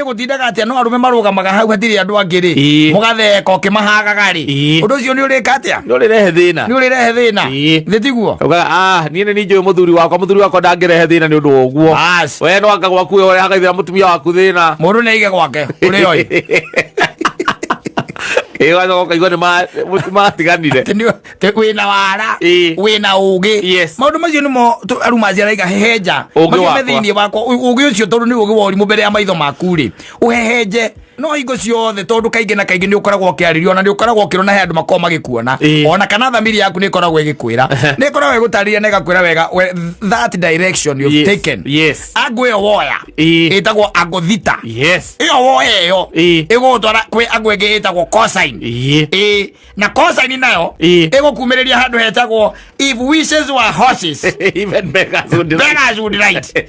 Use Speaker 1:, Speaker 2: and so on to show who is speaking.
Speaker 1: ni gutindaga atia no arume marugamaga hau hatiri andu angiri mugatheka ukimahaga ri undu ucio ni urika atia
Speaker 2: ni urirehe thina
Speaker 1: thitiguo
Speaker 2: ni ni njui muthuri wakwa ndangirehe thina ni undu woguo we no anga gwaku we hagaithira mutumia waku thina
Speaker 1: mundu ni ige gwake uri oi
Speaker 2: Ewa kaigua ni matiganire
Speaker 1: wina wara wina ugi maundu macio nimo arumaci araiga hehenja macio thiini wakwa ugi ucio tondu ni ugi wa urimu mbere ya maitho maku ri uhehenje no hingo ciothe tondu kaingi na kaingi ni ukoragwo ukiaririo na ni ukoragwo ukirona he andu makoma magikuona ona kana thamiri yaku ni ikoragwo igikwira ni ikoragwo igutariria na igakwira wega that direction you've taken agwe woya itagwo agothita iyo woya iyo igutwara kwi agwe ngi itagwo cosine na cosine nayo igukumiriria handu hetagwo if wishes were horses
Speaker 2: even beggars would
Speaker 1: ride